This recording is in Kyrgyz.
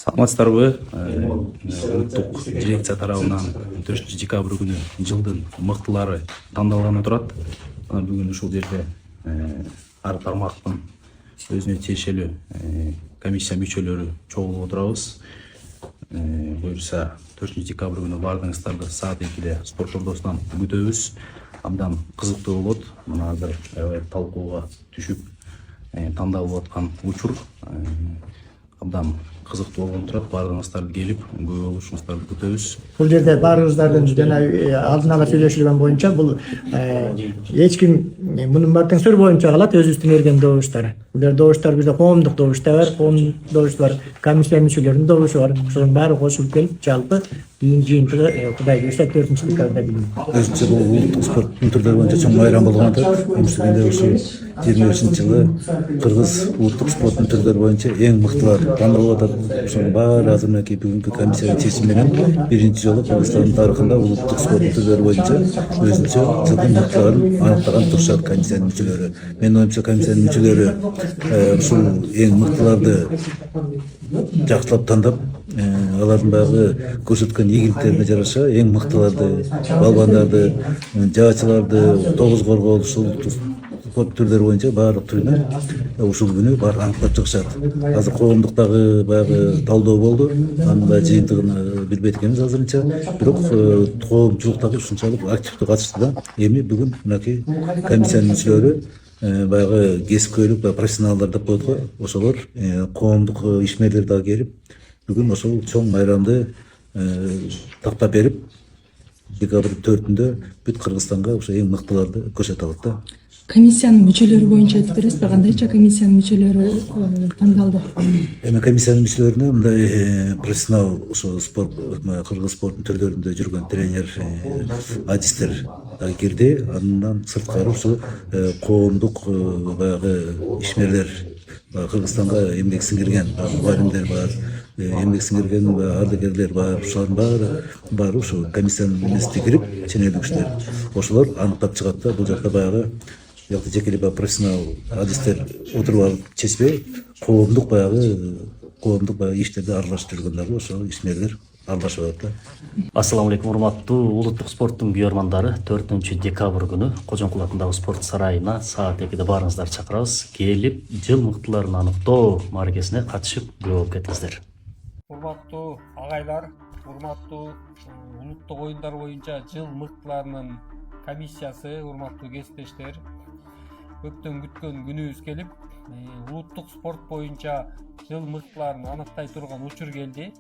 Саламатсыздарбы? Улуттук дирекция тарабынан 4 декабрь күнү жылдын мыктылары тандалганы турат. Бүгүн ушул жерде ар тармактын өзүнө тиешелүү комиссия мүчөлөрү чогулуп отурабыз. Буюрса 4 декабрь күнү бардыгыңыздарды саат 2-де спорт ордосунан күтөбүз. Абдан кызыктуу болот. Мына азыр талкууга түшүп тандалып аткан учур абдан кызыктуу болгон турат. Бардыгыңыздарды келип күбө болушуңуздарды күтөбүз. Бул жерде баарыбыздардын жана алдын ала сүйлөшүлгөн боюнча бул эч ким мунун баардыгын сыр боюнча калат, өзүбүздүн берген добуштар. Бул добуштар бизде коомдук добуш да бар, коомдук добуш бар, комиссия мүчөлөрүнүн добушу бар. Ошонун баары кошулуп келип, жалпы жыйынтыгы Кудай буюрса 4 декабрда билинет. Өзүнчө бул улуттук спорттун түрлөрү боюнча чоң майрам болгондуктан эмсигенде ушул 23-жылы кыргыз улуттук спорттун түрлөрү боюнча эң мыктылар тандалып атат. Ошонун баары азыр мынакей бүгүнкү комиссиянын чечими менен биринчи жолу Кыргызстандын тарыхында улуттук спорттун түрлөрү боюнча өзүнчө жылдын мыктыларын аныктаган турушат комиссиянын мүчөлөрү. Менин оюмча комиссиянын мүчөлөрү ушул эң мыктыларды жактылап тандап, алардын баягы көрсөткөн ийгиликтерине жараша эң мыктыларды, балбандарды, жаачыларды, тогуз коргоол ушул спорт түрлөрү боюнча баардык түрүнө ушул күнү баары аныктап чыгышат. Азыр коомдуктагы баягы талдоо болду. Анын да жыйынтыгын билбейт экенбиз азырынча. Бирок коомчулуктагы ушунчалык активдүү катышты да. Эми бүгүн мынакей комиссиянын мүчөлөрү баягы кесипкөйлүк, профессионалдар деп коет го. Ошолор коомдук ишмерлер дагы келип, бүгүн ошол чоң майрамды тактап берип, декабрь 4-үндө бүт Кыргызстанга ошо эң мыктыларды көрсөтө алат да. Комиссиянын мүчөлөрү боюнча айтып бересизби, кандайча комиссиянын мүчөлөрү тандалды? Эми комиссиянын мүчөлөрүнө мындай профессионал ошо спорт кыргыз спорттун түрлөрүндө жүргөн тренер, адистер кирди. Андан сырткары ушу коомдук баягы ишмерлер, Кыргызстанга эмгек сиңирген мугалимдер бар, эмгек сиңирген ардагерлер бар. Ушулардын баары ушу комиссиянын эмесине кирип, ченелүү кишилер. Ошолор аныктап чыгат да. Бул жакта баягы жекелей профессионал адистер отуруп алып чечпей, коомдук баягы иштерди аралашып жүргөндөргө ошол ишмерлер аралашып атат да. Ассаламу алейкум, урматтуу улуттук спорттун күйөрмандары. 4 декабрь күнү Кожомкул атындагы спорт сарайына саат 2-де баарыңыздарды чакырабыз. Келип, жыл мыктыларын аныктоо мааракесине катышып күбө болуп кетиңиздер. Урматтуу агайлар, урматтуу улуттук оюндар боюнча жыл мыктыларынын комиссиясы, урматтуу кесиптештер, көптөн күткөн күнүбүз келип, улуттук спорт боюнча жыл мыктыларын аныктай турган учур келди.